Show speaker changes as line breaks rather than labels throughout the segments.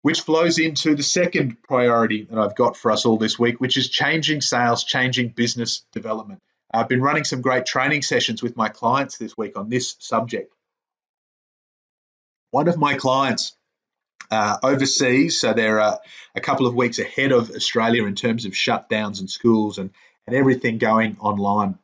which flows into the second priority that I've got for us all this week, which is changing sales, changing business development. I've been running some great training sessions with my clients this week on this subject. One of my clients overseas, so they're a couple of weeks ahead of Australia in terms of shutdowns and schools and everything going online.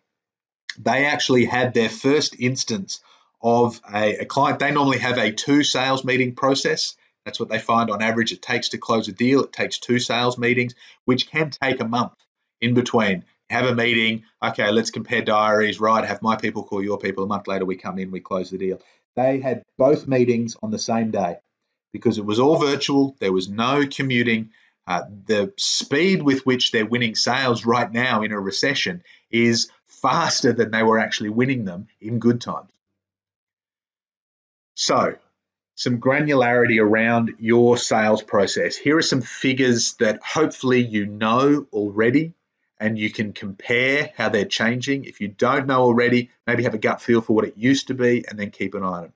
They actually had their first instance of a client. They normally have a 2 sales meeting process. That's what they find on average it takes to close a deal. It takes 2 sales meetings, which can take a month in between. Have a meeting, okay, let's compare diaries, right? Have my people call your people. A month later, we come in, we close the deal. They had both meetings on the same day because it was all virtual. There was no commuting. The speed with which they're winning sales right now in a recession is faster than they were actually winning them in good times. So, some granularity around your sales process. Here are some figures that hopefully you know already and you can compare how they're changing. If you don't know already, maybe have a gut feel for what it used to be and then keep an eye on it.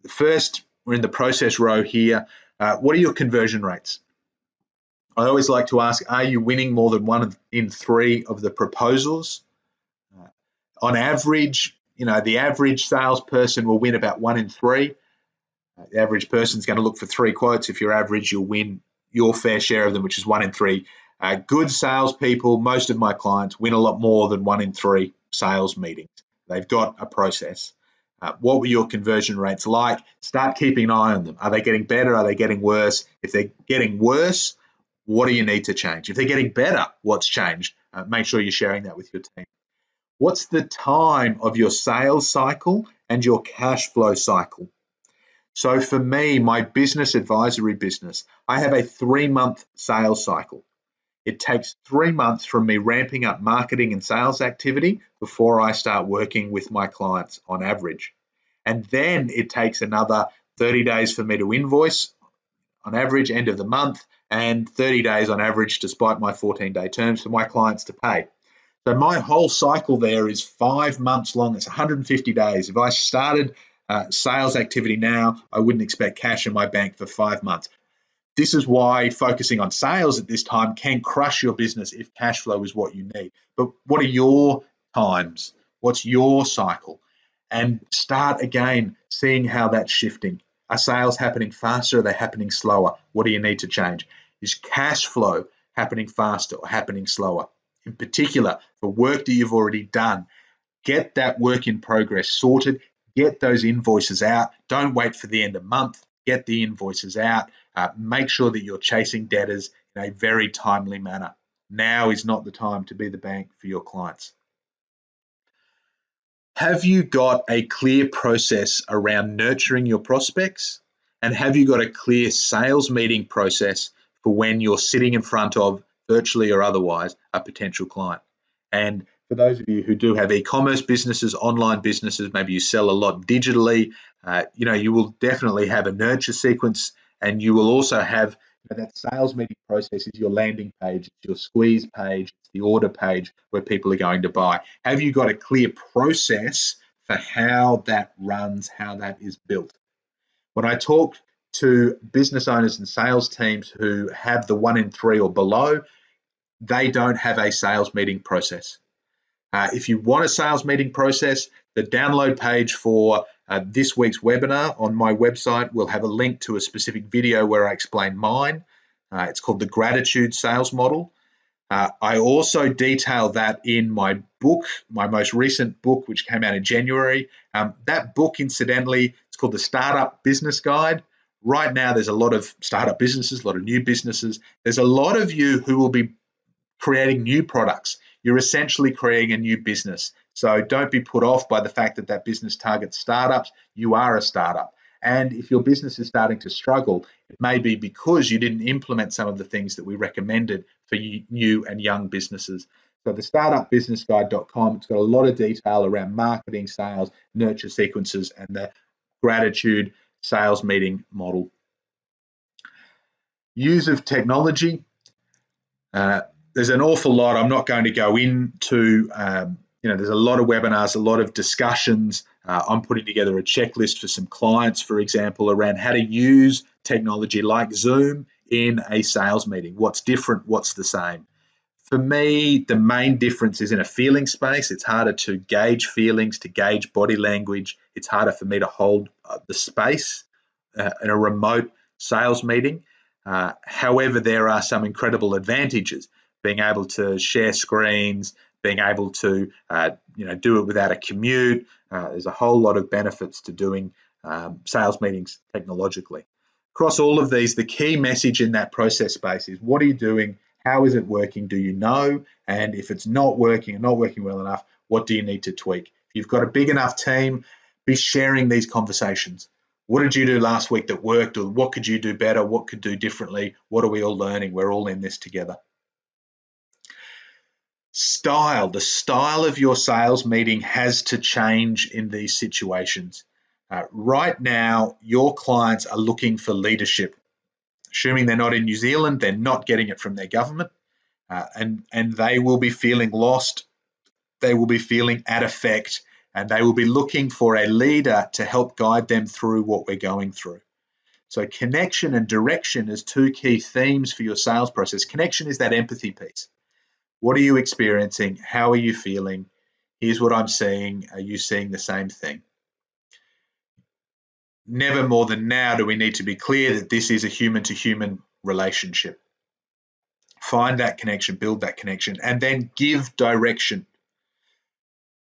The first, we're in the process row here. What are your conversion rates? I always like to ask, are you winning more than 1 in 3 of the proposals? On average, the average salesperson will win about 1 in 3. The average person's going to look for 3 quotes. If you're average, you'll win your fair share of them, which is 1 in 3. Good salespeople, most of my clients, win a lot more than 1 in 3 sales meetings. They've got a process. What were your conversion rates like? Start keeping an eye on them. Are they getting better? Are they getting worse? If they're getting worse, what do you need to change? If they're getting better, what's changed? Make sure you're sharing that with your team. What's the time of your sales cycle and your cash flow cycle? So for me, my business advisory business, I have a 3-month sales cycle. It takes 3 months from me ramping up marketing and sales activity before I start working with my clients on average. And then it takes another 30 days for me to invoice on average, end of the month, and 30 days on average, despite my 14-day terms, for my clients to pay. So my whole cycle there is 5 months long. It's 150 days. If I started sales activity now, I wouldn't expect cash in my bank for 5 months. This is why focusing on sales at this time can crush your business if cash flow is what you need. But what are your times? What's your cycle? And start again seeing how that's shifting. Are sales happening faster? Are they happening slower? What do you need to change? Is cash flow happening faster or happening slower? In particular, for work that you've already done, get that work in progress sorted, get those invoices out. Don't wait for the end of month, get the invoices out. Make sure that you're chasing debtors in a very timely manner. Now is not the time to be the bank for your clients. Have you got a clear process around nurturing your prospects? And have you got a clear sales meeting process for when you're sitting in front of, virtually or otherwise, a potential client? And for those of you who do have e-commerce businesses, online businesses, maybe you sell a lot digitally, you will definitely have a nurture sequence, and you will also have that sales meeting process is your landing page, it's your squeeze page, it's the order page where people are going to buy. Have you got a clear process for how that runs, how that is built? When I talk to business owners and sales teams who have the 1 in 3 or below, they don't have a sales meeting process. If you want a sales meeting process, the download page for this week's webinar on my website will have a link to a specific video where I explain mine. It's called the Gratitude Sales Model. I also detail that in my book, my most recent book, which came out in January. That book, incidentally, it's called the Startup Business Guide. Right now, there's a lot of startup businesses, a lot of new businesses. There's a lot of you who will be creating new products. You're essentially creating a new business. So don't be put off by the fact that that business targets startups. You are a startup. And if your business is starting to struggle, it may be because you didn't implement some of the things that we recommended for new and young businesses. So the startupbusinessguide.com, it's got a lot of detail around marketing, sales, nurture sequences, and the gratitude sales meeting model. Use of technology. There's an awful lot. I'm not going to go into, there's a lot of webinars, a lot of discussions. I'm putting together a checklist for some clients, for example, around how to use technology like Zoom in a sales meeting? What's different? What's the same? For me, the main difference is in a feeling space. It's harder to gauge feelings, to gauge body language. It's harder for me to hold the space in a remote sales meeting. However, there are some incredible advantages. Being able to share screens, being able to do it without a commute. There's a whole lot of benefits to doing sales meetings technologically. Across all of these, the key message in that process space is, what are you doing? How is it working? Do you know? And if it's not working and not working well enough, what do you need to tweak? If you've got a big enough team, be sharing these conversations. What did you do last week that worked? Or what could you do better? What could do differently? What are we all learning? We're all in this together. Style. The style of your sales meeting has to change in these situations. Right now, your clients are looking for leadership. Assuming they're not in New Zealand, they're not getting it from their government, and they will be feeling lost. They will be feeling at effect, and they will be looking for a leader to help guide them through what we're going through. So connection and direction is two key themes for your sales process. Connection is that empathy piece. What are you experiencing? How are you feeling? Here's what I'm seeing. Are you seeing the same thing? Never more than now do we need to be clear that this is a human-to-human relationship. Find that connection, build that connection, and then give direction.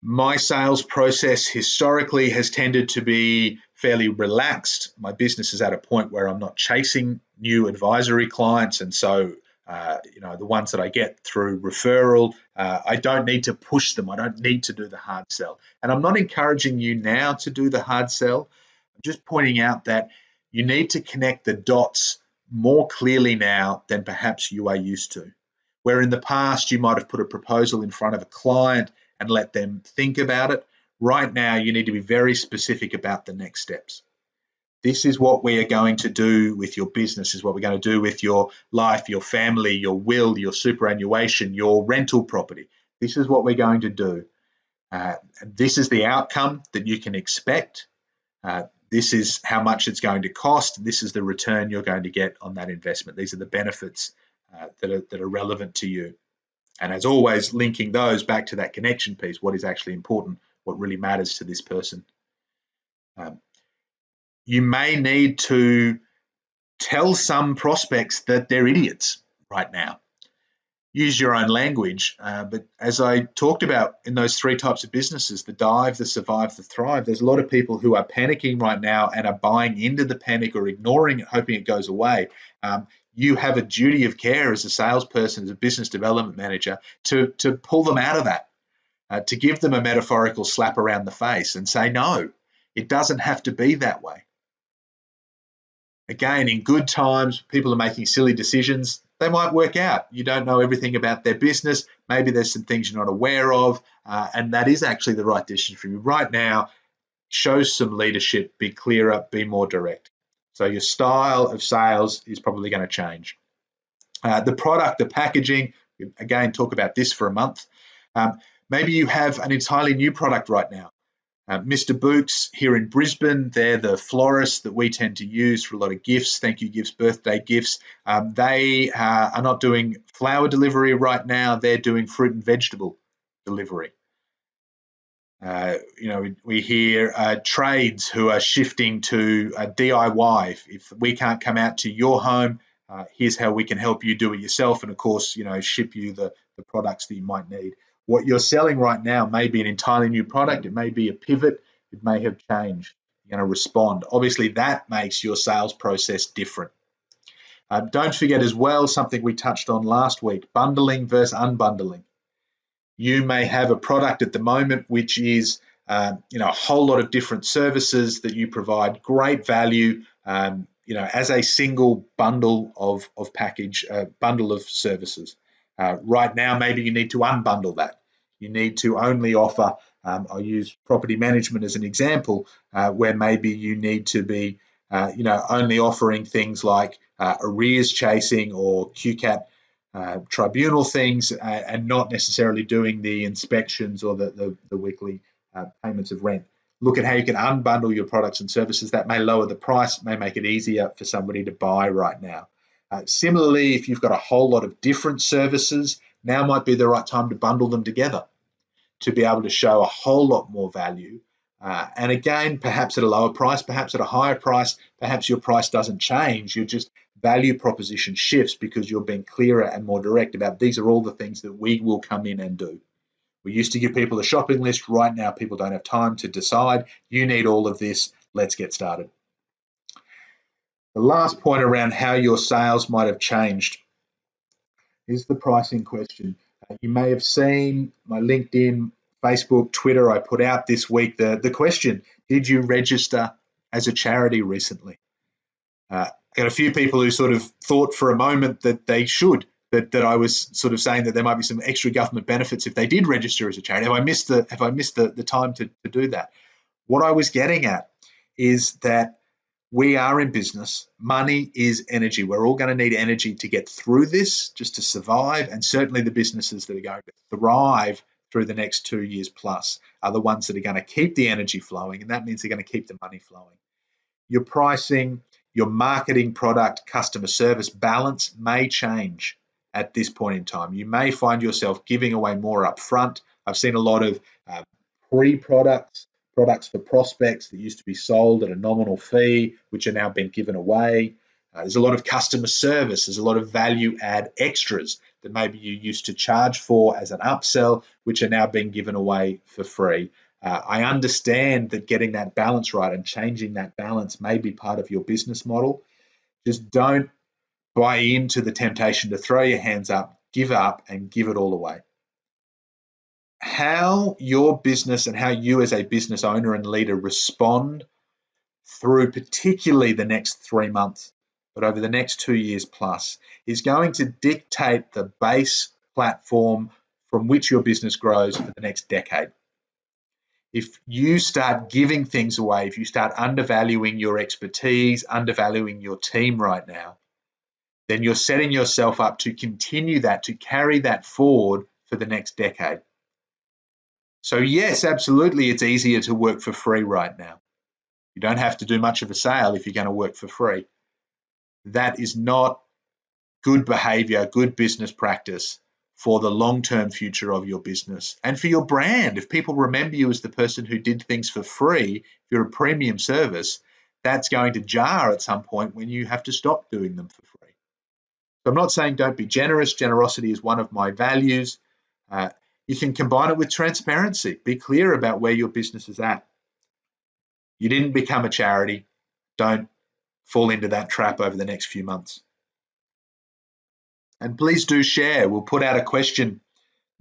My sales process historically has tended to be fairly relaxed. My business is at a point where I'm not chasing new advisory clients, and so the ones that I get through referral, I don't need to push them. I don't need to do the hard sell. And I'm not encouraging you now to do the hard sell. I'm just pointing out that you need to connect the dots more clearly now than perhaps you are used to. Where in the past you might have put a proposal in front of a client and let them think about it, right now you need to be very specific about the next steps. This is what we are going to do with your business, is what we're going to do with your life, your family, your will, your superannuation, your rental property. This is what we're going to do. This is the outcome that you can expect. This is how much it's going to cost. This is the return you're going to get on that investment. These are the benefits that are relevant to you. And as always, linking those back to that connection piece, what is actually important, what really matters to this person. You may need to tell some prospects that they're idiots right now. Use your own language, but as I talked about in those three types of businesses, the dive, the survive, the thrive, there's a lot of people who are panicking right now and are buying into the panic or ignoring it, hoping it goes away. You have a duty of care as a salesperson, as a business development manager, to pull them out of that, to give them a metaphorical slap around the face and say, no, it doesn't have to be that way. Again, in good times, people are making silly decisions. They might work out. You don't know everything about their business. Maybe there's some things you're not aware of, and that is actually the right decision for you. Right now, show some leadership, be clearer, be more direct. So your style of sales is probably going to change. The product, the packaging, again, talk about this for a month. Maybe you have an entirely new product right now. Mr. Books here in Brisbane, they're the florist that we tend to use for a lot of gifts, thank you gifts, birthday gifts. They are not doing flower delivery right now, they're doing fruit and vegetable delivery. We hear trades who are shifting to DIY. If we can't come out to your home, here's how we can help you do it yourself, and of course, ship you the products that you might need. What you're selling right now may be an entirely new product. It may be a pivot. It may have changed. You're going to respond. Obviously, that makes your sales process different. Don't forget as well something we touched on last week, bundling versus unbundling. You may have a product at the moment which is a whole lot of different services that you provide, great value, as a single bundle of package, bundle of services. Right now, maybe you need to unbundle that. You need to only offer, I'll use property management as an example, where maybe you need to be, only offering things like arrears chasing or QCAT tribunal things, and not necessarily doing the inspections or the weekly payments of rent. Look at how you can unbundle your products and services. That may lower the price, may make it easier for somebody to buy right now. Similarly, if you've got a whole lot of different services, now might be the right time to bundle them together to be able to show a whole lot more value. And again, perhaps at a lower price, perhaps at a higher price, perhaps your price doesn't change. Your just value proposition shifts because you're being clearer and more direct about these are all the things that we will come in and do. We used to give people a shopping list. Right now, people don't have time to decide. You need all of this. Let's get started. The last point around how your sales might have changed is the pricing question. You may have seen my LinkedIn, Facebook, Twitter, I put out this week the question, did you register as a charity recently? I got a few people who sort of thought for a moment that they should, that I was sort of saying that there might be some extra government benefits if they did register as a charity. Have I missed the time to do that? What I was getting at is that we are in business. Money is energy. We're all going to need energy to get through this, just to survive. And certainly the businesses that are going to thrive through the next 2 years plus are the ones that are going to keep the energy flowing. And that means they're going to keep the money flowing. Your pricing, your marketing, product, customer service balance may change at this point in time. You may find yourself giving away more upfront. I've seen a lot of pre-products, products for prospects that used to be sold at a nominal fee, which are now being given away. There's a lot of customer service. There's a lot of value add extras that maybe you used to charge for as an upsell, which are now being given away for free. I understand that getting that balance right and changing that balance may be part of your business model. Just don't buy into the temptation to throw your hands up, give up, and give it all away. How your business and how you as a business owner and leader respond through particularly the next 3 months, but over the next 2 years plus, is going to dictate the base platform from which your business grows for the next decade. If you start giving things away, if you start undervaluing your expertise, undervaluing your team right now, then you're setting yourself up to continue that, to carry that forward for the next decade. So yes, absolutely, it's easier to work for free right now. You don't have to do much of a sale if you're going to work for free. That is not good behavior, good business practice for the long-term future of your business and for your brand. If people remember you as the person who did things for free, if you're a premium service, that's going to jar at some point when you have to stop doing them for free. So I'm not saying don't be generous. Generosity is one of my values. You can combine it with transparency. Be clear about where your business is at. You didn't become a charity. Don't fall into that trap over the next few months. And please do share. We'll put out a question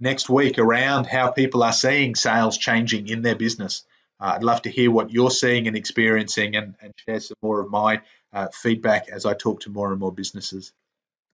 next week around how people are seeing sales changing in their business. I'd love to hear what you're seeing and experiencing and share some more of my feedback as I talk to more and more businesses.